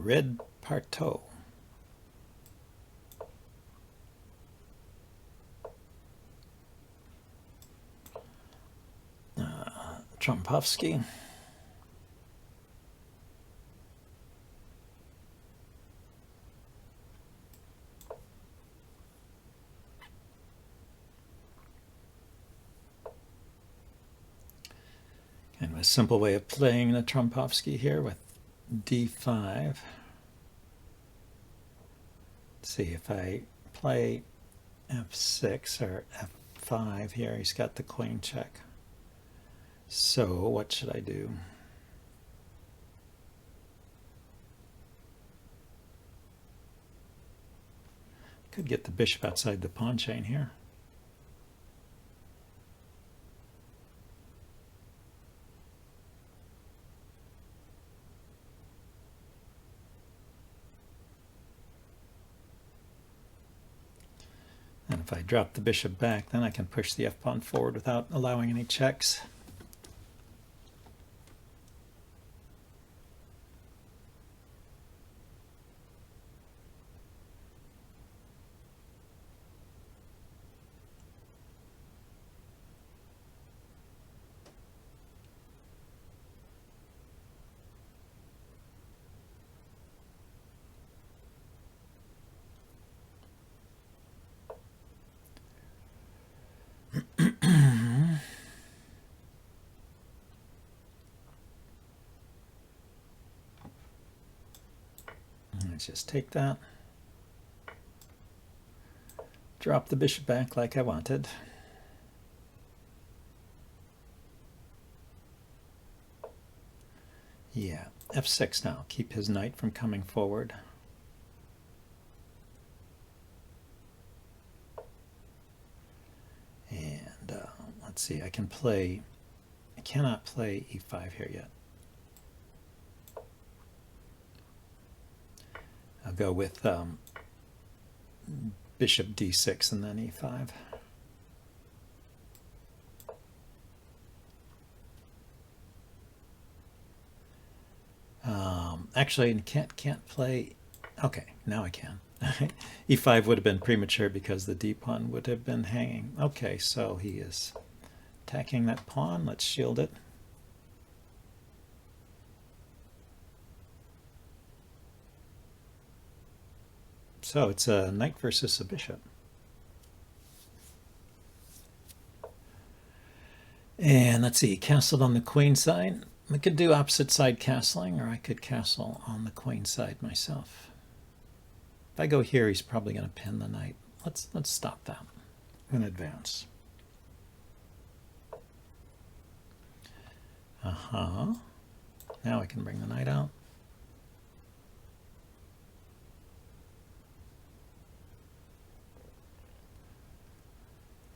red partout. Trompovsky. Kind of a simple way of playing the Trompovsky here with d5. Let's see if I play f6 or f5 here. He's got the queen check. So what should I do? Could get the bishop outside the pawn chain here. And if I drop the bishop back, then I can push the f-pawn forward without allowing any checks. Let's just take that. Drop the bishop back like I wanted. Yeah, f6 now. Keep his knight from coming forward. And let's see, I cannot play e5 here yet. I'll go with bishop d6 and then e5. Actually, can't play. Okay, now I can. e5 would have been premature because the d pawn would have been hanging. Okay, so he is attacking that pawn. Let's shield it. So it's a knight versus a bishop. And let's see, castled on the queen side. I could do opposite side castling, or I could castle on the queen side myself. If I go here, he's probably going to pin the knight. Let's stop that and advance. Now I can bring the knight out.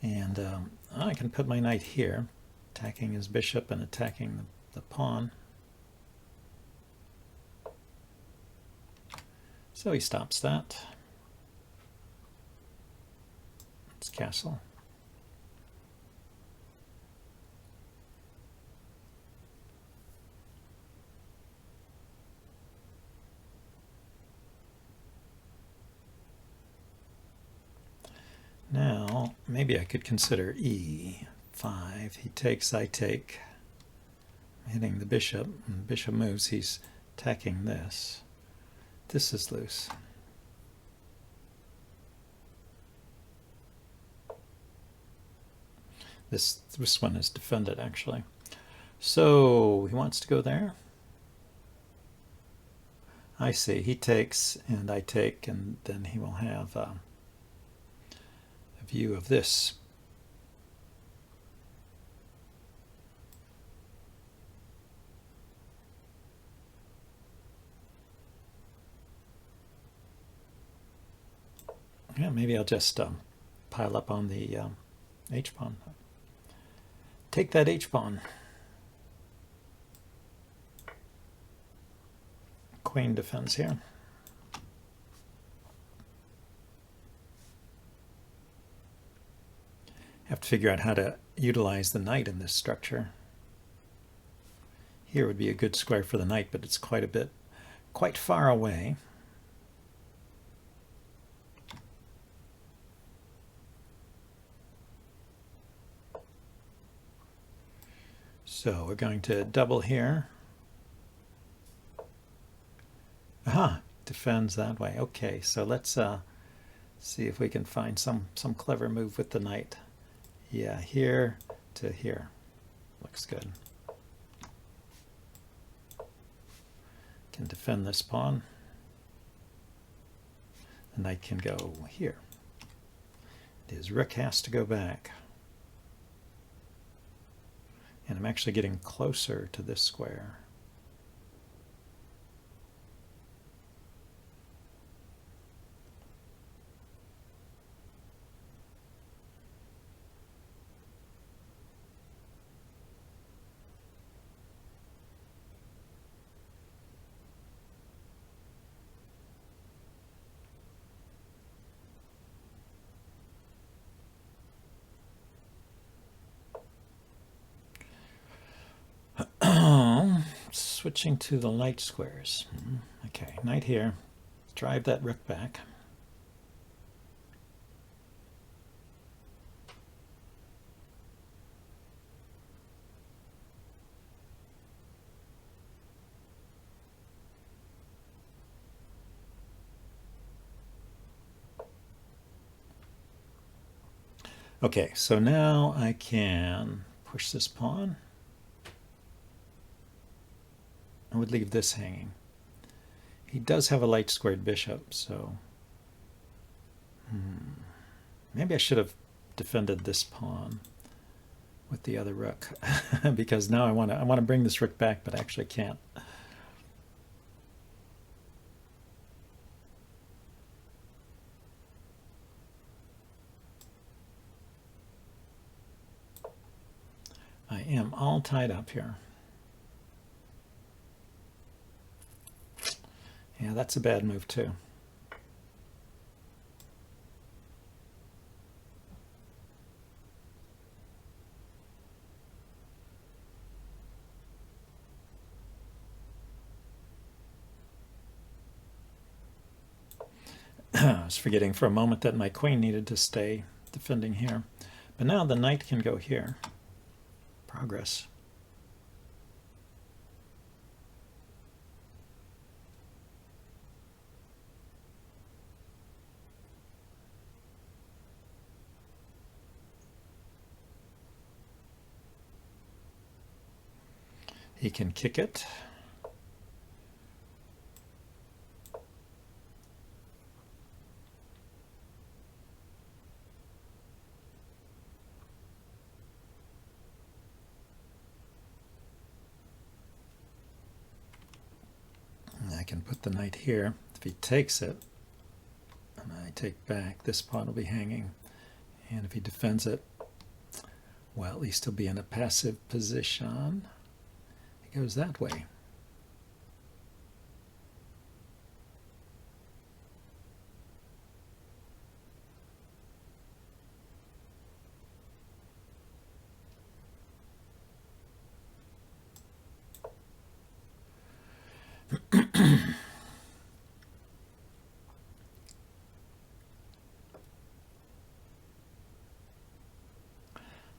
And I can put my knight here, attacking his bishop and attacking the pawn. So he stops that. Let's castle. Now, maybe I could consider e5. He takes, I take. I'm hitting the bishop. When the bishop moves, he's attacking this. This is loose. This one is defended, actually. So he wants to go there. I see. He takes, and I take, and then he will have a view of this. Yeah, maybe I'll just pile up on the h-pawn. Take that h-pawn. Queen defends here. Have to figure out how to utilize the knight in this structure. Here would be a good square for the knight, but it's quite a bit quite far away. So we're going to double here. Aha, defends that way. Okay, so let's see if we can find some clever move with the knight. Yeah, here to here. Looks good. Can defend this pawn. The knight can go here. His rook has to go back. And I'm actually getting closer to this square. Switching to the light squares. Okay, knight here. Drive that rook back. Okay, so now I can push this pawn. I would leave this hanging. He does have a light squared bishop, so maybe I should have defended this pawn with the other rook because now I want to bring this rook back, but I actually can't. I am all tied up here. Yeah, that's a bad move too. I was forgetting for a moment that my queen needed to stay defending here. But now the knight can go here. Progress. He can kick it. I can put the knight here. If he takes it, and I take back, this pawn will be hanging. And if he defends it, well, at least he'll be in a passive position. He goes that way.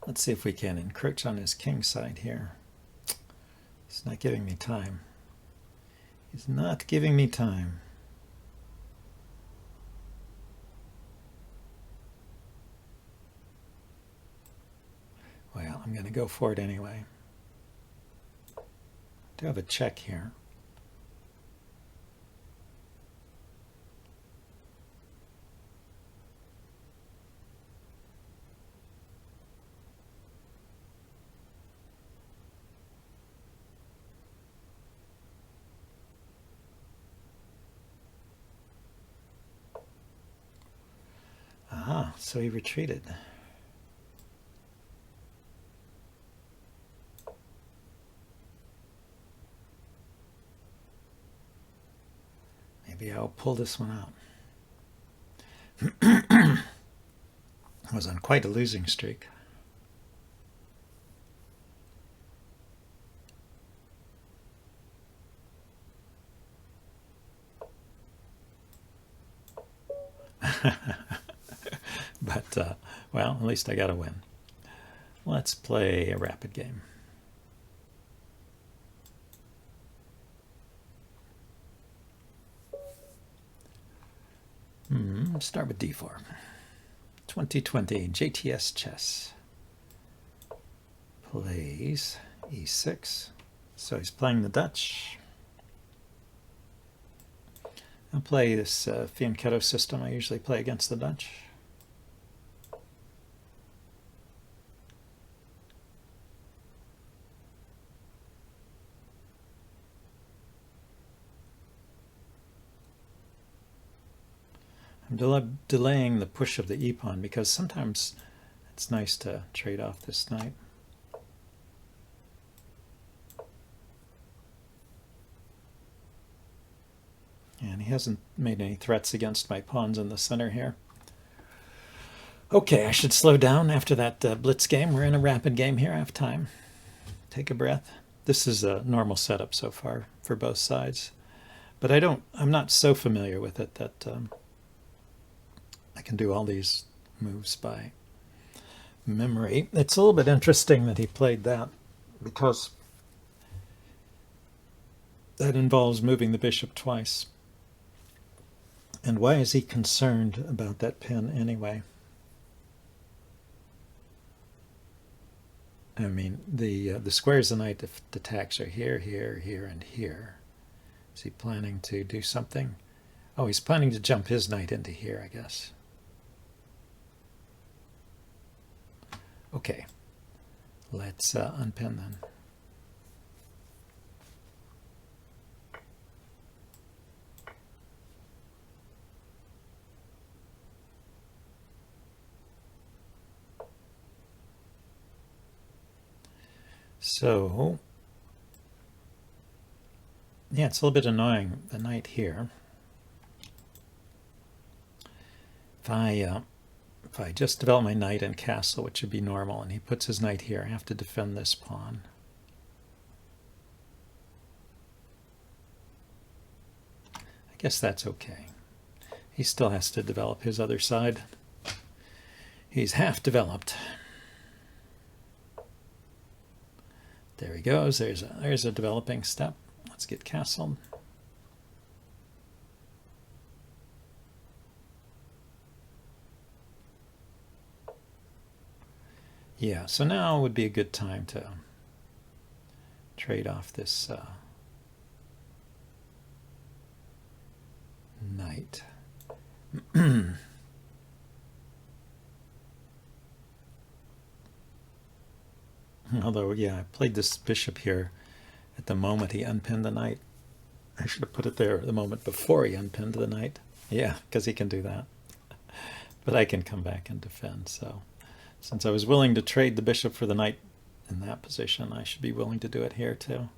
Let's see if we can encroach on his king side here. He's not giving me time. He's not giving me time. Well, I'm going to go for it anyway. I do have a check here. Ah, so he retreated. Maybe I'll pull this one out. I was on quite a losing streak. But, well, at least I got a win. Let's play a rapid game. Start with d4. 2020 JTS chess. Plays e6. So he's playing the Dutch. I'll play this fianchetto system I usually play against the Dutch. I'm delaying the push of the e-pawn because sometimes it's nice to trade off this knight. And he hasn't made any threats against my pawns in the center here. Okay, I should slow down after that Blitz game. We're in a rapid game here. I have time. Take a breath. This is a normal setup so far for both sides. But I'm not so familiar with it that I can do all these moves by memory. It's a little bit interesting that he played that because that involves moving the bishop twice. And why is he concerned about that pin anyway? I mean, the squares of the knight attacks are here, here, here, and here. Is he planning to do something? Oh, he's planning to jump his knight into here, I guess. Okay, let's unpin then. So, yeah, it's a little bit annoying, the knight here. If I just develop my knight and castle, which would be normal, and he puts his knight here, I have to defend this pawn. I guess that's okay. He still has to develop his other side. He's half developed. There he goes. There's a developing step. Let's get castled. Yeah, so now would be a good time to trade off this knight. Although, yeah, I played this bishop here at the moment he unpinned the knight. I should have put it there the moment before he unpinned the knight. Yeah, because he can do that. But I can come back and defend, so since I was willing to trade the bishop for the knight in that position, I should be willing to do it here too.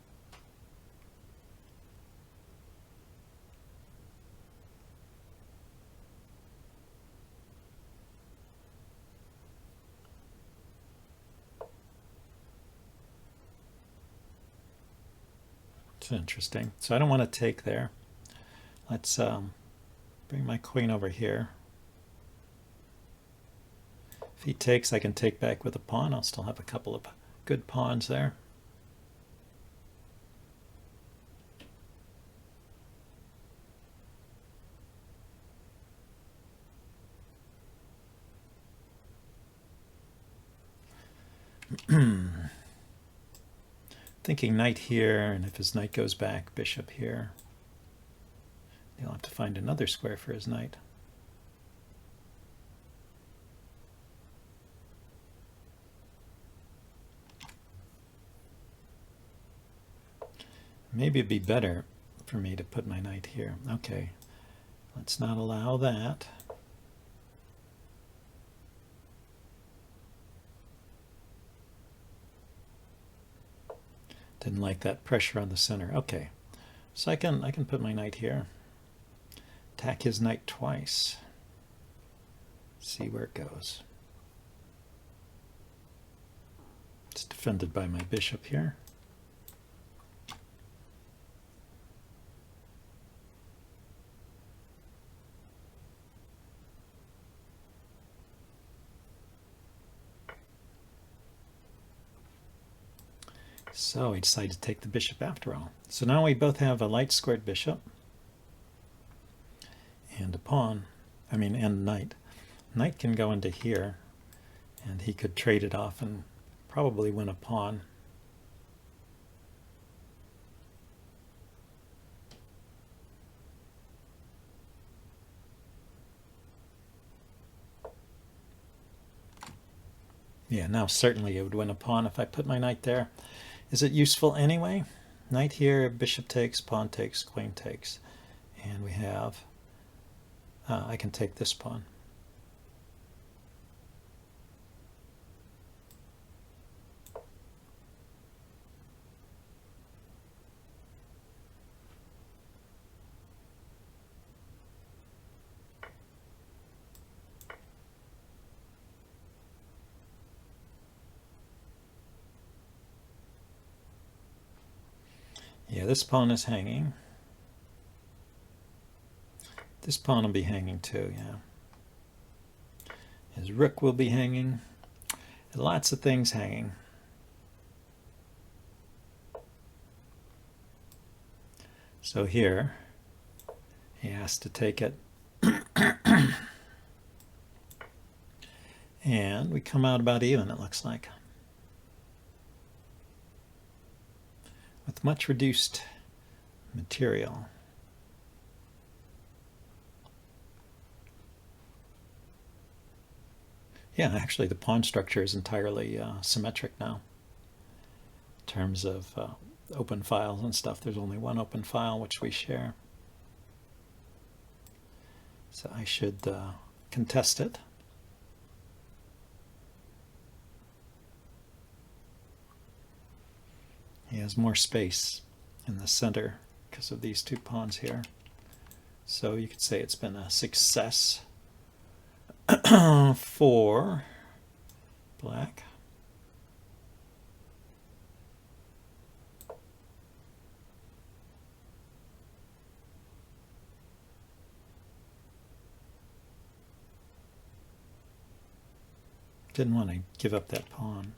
It's interesting. So I don't want to take there. Let's bring my queen over here. If he takes, I can take back with a pawn. I'll still have a couple of good pawns there. Thinking knight here, and if his knight goes back, bishop here. He'll have to find another square for his knight. Maybe it'd be better for me to put my knight here. Okay, let's not allow that. Didn't like that pressure on the center. Okay, so I can put my knight here. Attack his knight twice. See where it goes. It's defended by my bishop here. So he decided to take the bishop after all. So now we both have a light squared bishop and a pawn, and knight. Knight can go into here, and he could trade it off and probably win a pawn. Yeah, now certainly it would win a pawn if I put my knight there. Is it useful anyway? Knight here, bishop takes, pawn takes, queen takes. And we have, I can take this pawn. Yeah, this pawn is hanging. This pawn will be hanging too, yeah. His rook will be hanging. Lots of things hanging. So here, he has to take it. And we come out about even, it looks like. With much reduced material. Yeah, actually the pawn structure is entirely symmetric now. In terms of open files and stuff, there's only one open file which we share. So I should contest it. He has more space in the center because of these two pawns here. So you could say it's been a success for black. Didn't want to give up that pawn.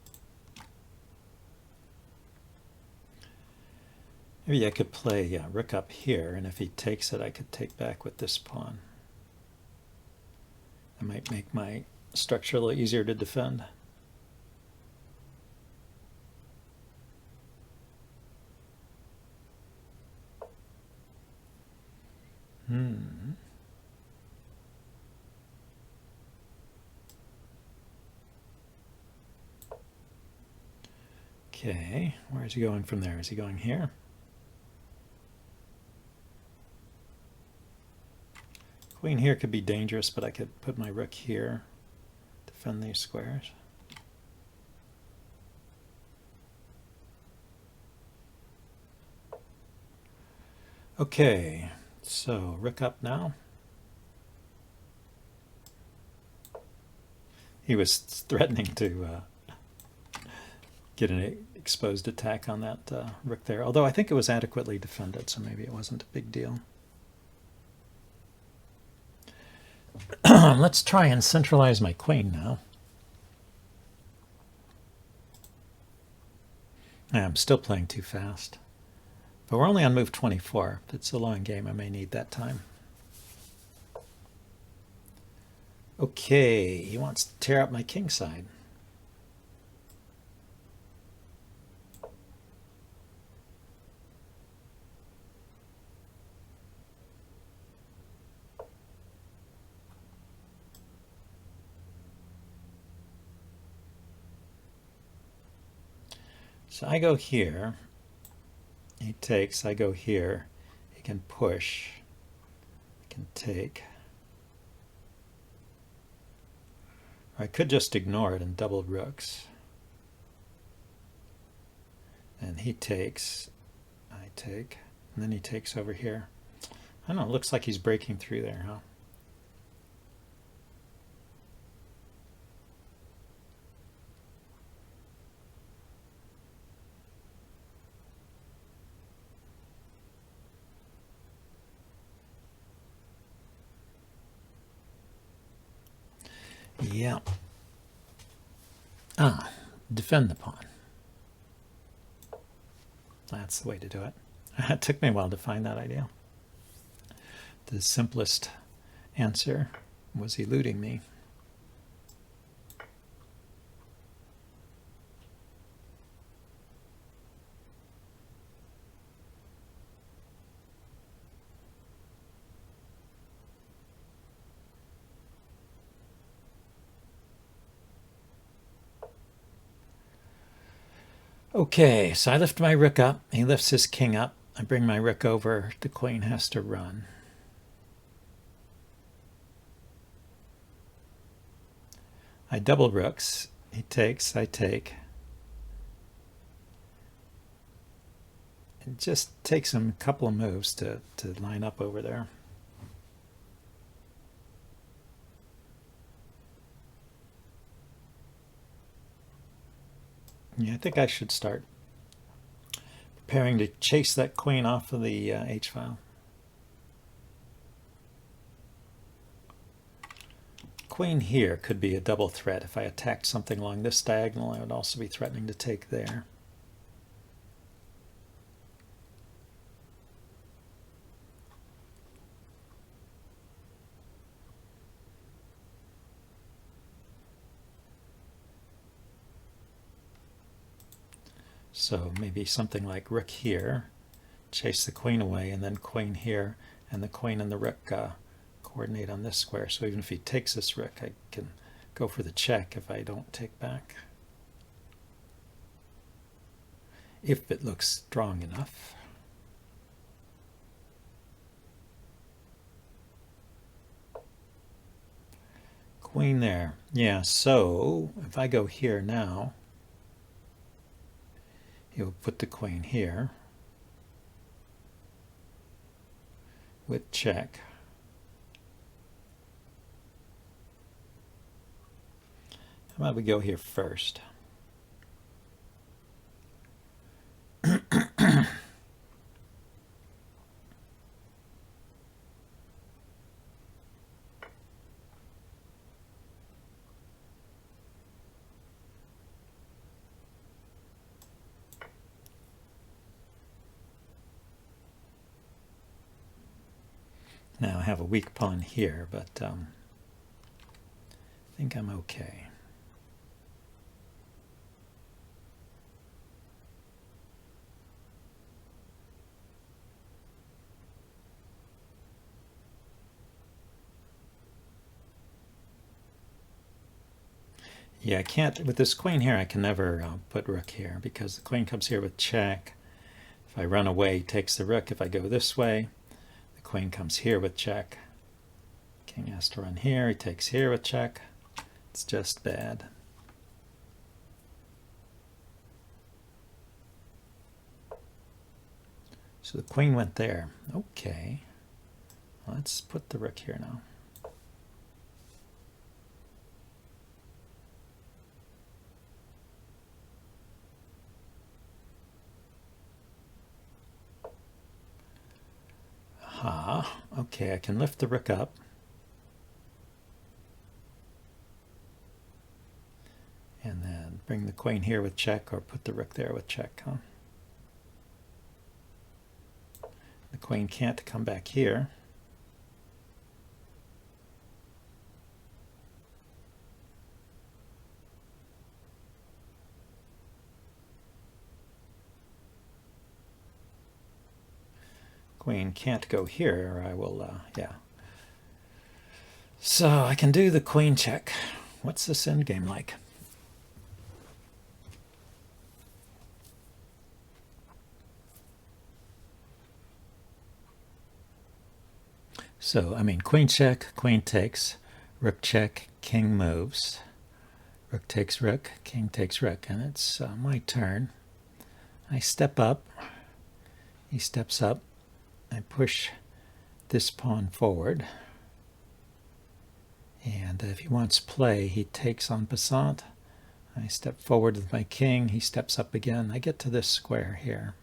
Maybe I could play rook up here, and if he takes it, I could take back with this pawn. That might make my structure a little easier to defend. Okay, where is he going from there? Is he going here? Queen here could be dangerous, but I could put my rook here, defend these squares. Okay, so rook up now. He was threatening to get an exposed attack on that rook there, although I think it was adequately defended, so maybe it wasn't a big deal. Let's try and centralize my queen now. I'm still playing too fast. But we're only on move 24. If it's a long game, I may need that time. Okay, he wants to tear up my king side. So I go here, he takes, I go here, he can push, I can take. Or I could just ignore it and double rooks. And he takes, I take, and then he takes over here. I don't know, it looks like he's breaking through there, huh? Yeah. Defend the pawn. That's the way to do it. It took me a while to find that idea. The simplest answer was eluding me. Okay, so I lift my rook up. He lifts his king up. I bring my rook over. The queen has to run. I double rooks. He takes, I take. It just takes him a couple of moves to line up over there. Yeah, I think I should start preparing to chase that queen off of the H-file. Queen here could be a double threat. If I attacked something along this diagonal, I would also be threatening to take there. So maybe something like rook here, chase the queen away, and then queen here, and the queen and the rook coordinate on this square. So even if he takes this rook, I can go for the check if I don't take back. If it looks strong enough. Queen there. Yeah, so if I go here now, he'll put the queen here with check. How about we go here first? Now I have a weak pawn here, but I think I'm okay. Yeah, I can't, with this queen here, I can never put rook here because the queen comes here with check. If I run away, he takes the rook. If I go this way, the queen comes here with check. King has to run here, he takes here with check. It's just bad. So the queen went there. Okay, let's put the rook here now. Aha, okay, I can lift the rook up. And then bring the queen here with check, or put the rook there with check, huh? The queen can't come back here. Queen can't go here, or I will, yeah. So I can do the queen check. What's this endgame like? So, I mean, queen check, queen takes, rook check, king moves. Rook takes rook, king takes rook, and it's my turn. I step up, he steps up, I push this pawn forward, and if he wants play, he takes en passant. I step forward with my king, he steps up again. I get to this square here.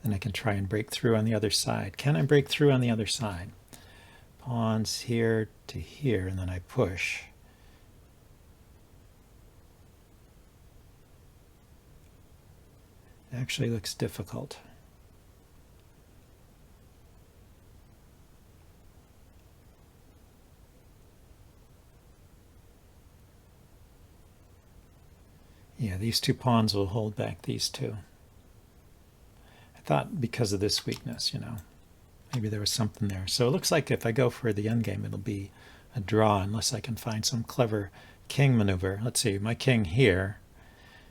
Then I can try and break through on the other side. Can I break through on the other side? Pawns here to here, and then I push. It actually looks difficult. Yeah, these two pawns will hold back these two. I thought because of this weakness, you know, maybe there was something there. So it looks like if I go for the endgame, it'll be a draw unless I can find some clever king maneuver. Let's see, my king here,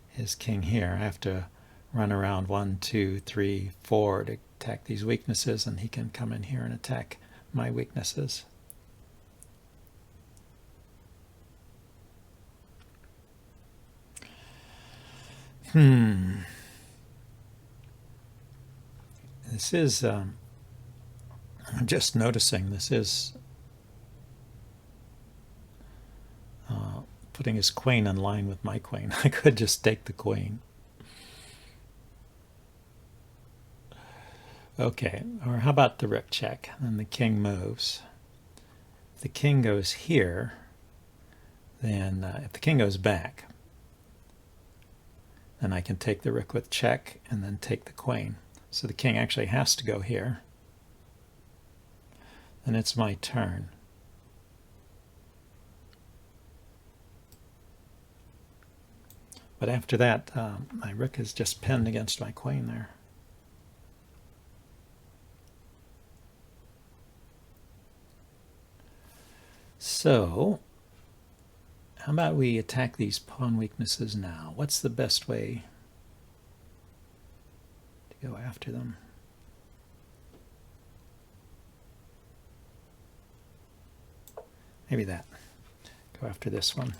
his king here. I have to run around 1, 2, 3, 4 to attack these weaknesses, and he can come in here and attack my weaknesses. This is, I'm just noticing this is putting his queen in line with my queen. I could just take the queen. Okay, or how about the rook check? And the king moves. If the king goes here, then if the king goes back, then I can take the rook with check and then take the queen. So the king actually has to go here. Then it's my turn. But after that, my rook is just pinned against my queen there. So, how about we attack these pawn weaknesses now? What's the best way to go after them? Maybe that. Go after this one.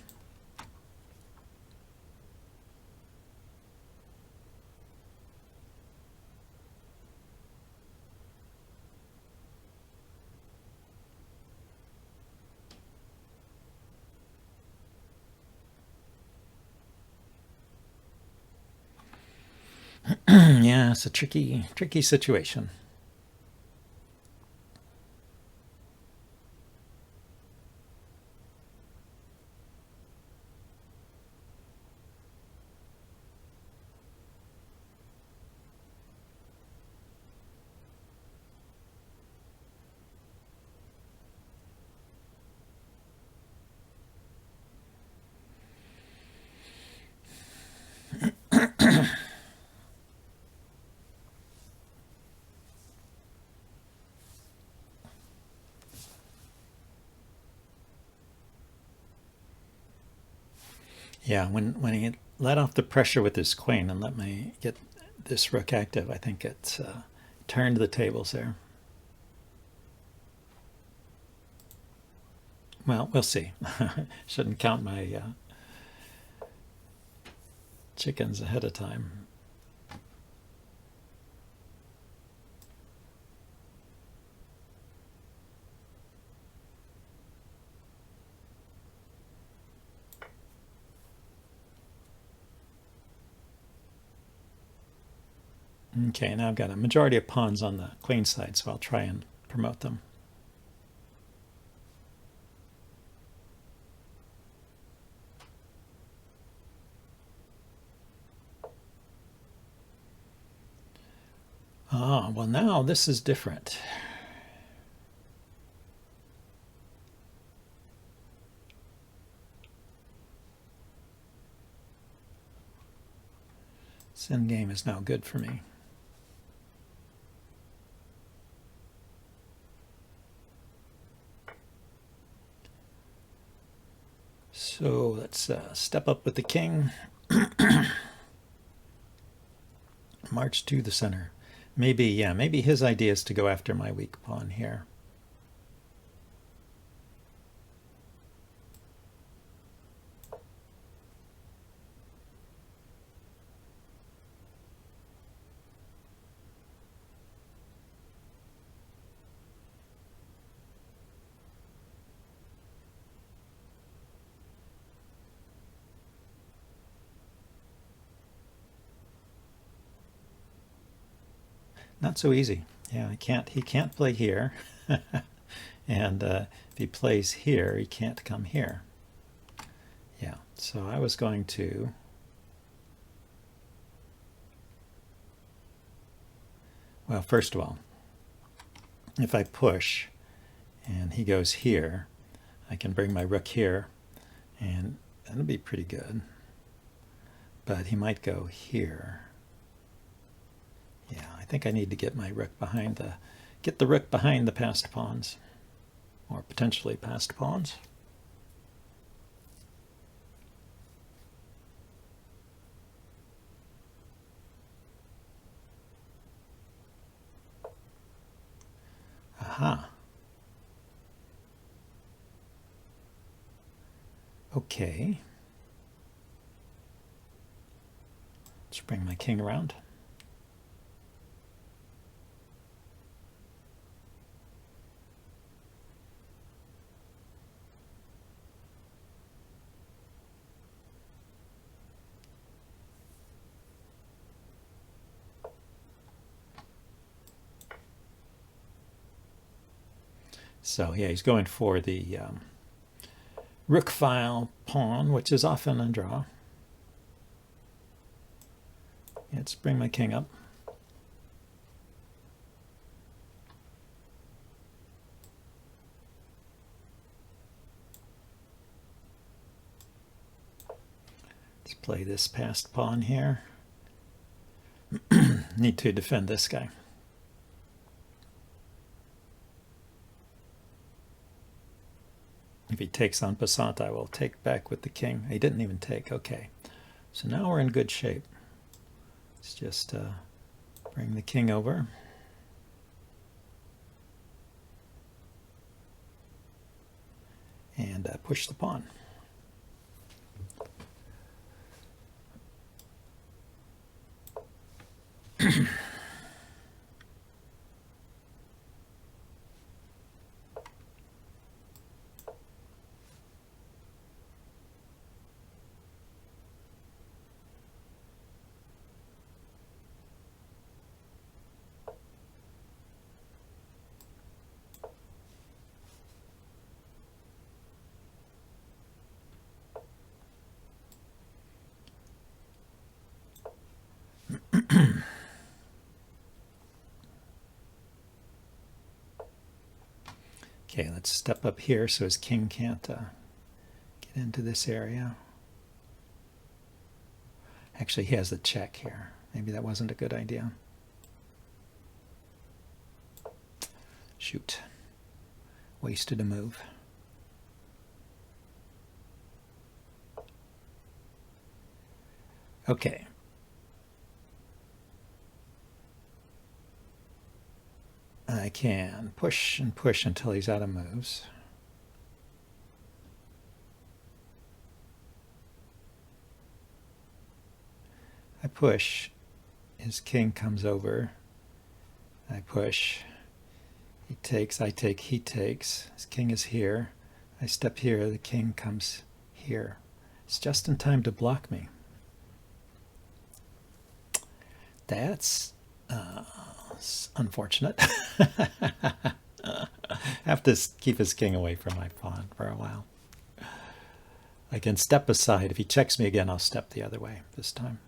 Yeah, it's a tricky situation. Yeah, when he let off the pressure with his queen and let me get this rook active, I think it's turned the tables there. Well, we'll see. Shouldn't count my chickens ahead of time. Okay, now I've got a majority of pawns on the queen side, so I'll try and promote them. Ah, well now this is different. This endgame is now good for me. So let's step up with the king. March to the center. Maybe, yeah, maybe his idea is to go after my weak pawn here. Not so easy. Yeah, he can't play here. And if he plays here, he can't come here. Yeah, so I was going to Well, first of all, if I push and he goes here, I can bring my rook here, and that'll be pretty good. But he might go here. Yeah, I think I need to get my rook behind the passed pawns, or potentially passed pawns. Aha. Okay. Let's bring my king around. So yeah, he's going for the rook file pawn, which is often a draw. Let's bring my king up. Let's play this passed pawn here. Need to defend this guy. If he takes en passant, I will take back with the king. He didn't even take. Okay. So now we're in good shape. Let's just bring the king over. And push the pawn. Okay, let's step up here so his king can't get into this area. Actually, he has a check here. Maybe that wasn't a good idea. Shoot. Wasted a move. Okay. I can push and push until he's out of moves. I push, his king comes over. I push, he takes, I take, he takes. His king is here. I step here, the king comes here. It's just in time to block me. That's unfortunate. Have to keep his king away from my pawn for a while. I can step aside. If he checks me again, I'll step the other way this time.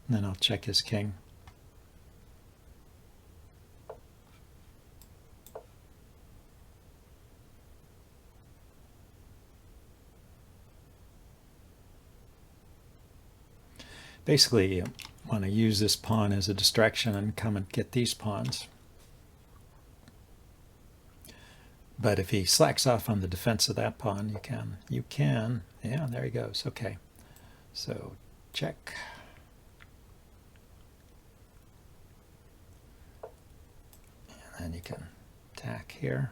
And then I'll check his king. Basically, want to use this pawn as a distraction and come and get these pawns. But if he slacks off on the defense of that pawn, you can, yeah, there he goes. Okay, so check. And then you can attack here.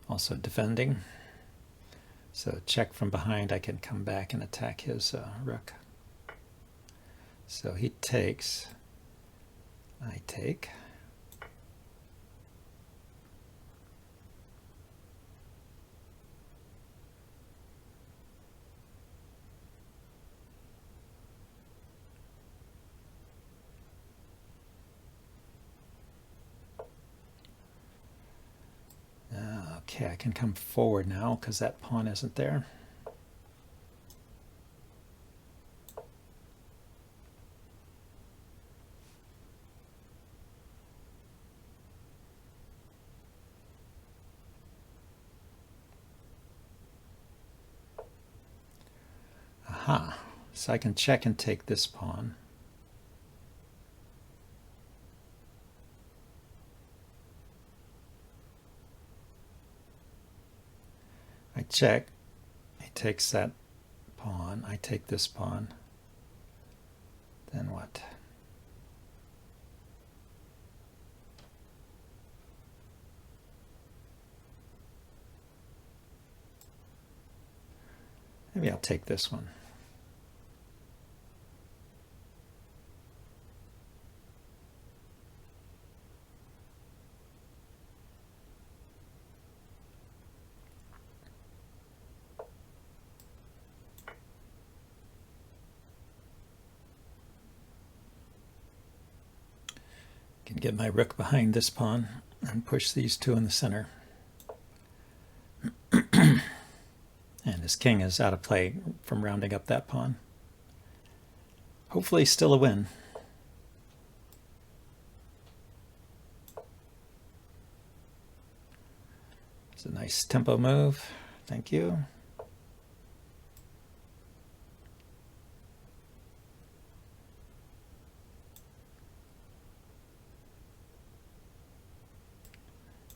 Also defending. So check from behind, I can come back and attack his rook. So he takes, I take. Okay, I can come forward now because that pawn isn't there. Aha, so I can check and take this pawn. I check, he takes that pawn, I take this pawn, then what? Maybe I'll take this one. Can get my rook behind this pawn and push these two in the center. And his king is out of play from rounding up that pawn. Hopefully still a win. It's a nice tempo move. Thank you.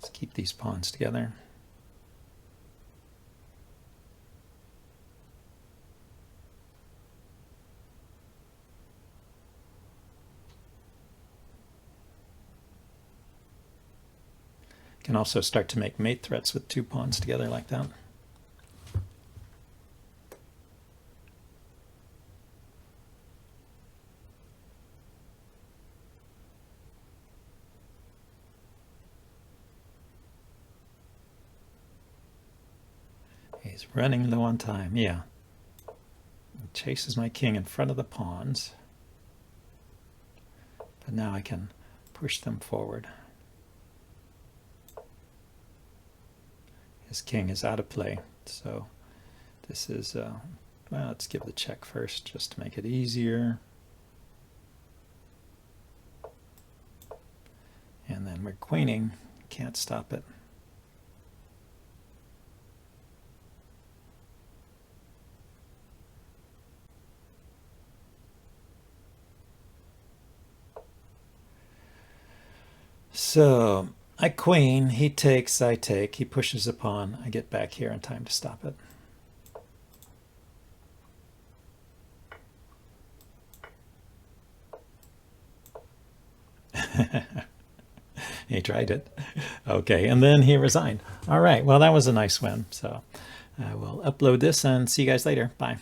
Let's keep these pawns together. Can also start to make mate threats with two pawns together like that. He's running low on time, yeah. He chases my king in front of the pawns. But now I can push them forward. His king is out of play, so this is, well, let's give the check first just to make it easier. And then we're queening, can't stop it. So I queen, he takes, I take, he pushes a pawn, I get back here in time to stop it. He tried it. Okay, and then he resigned. All right, well, that was a nice win. So I will upload this and see you guys later. Bye.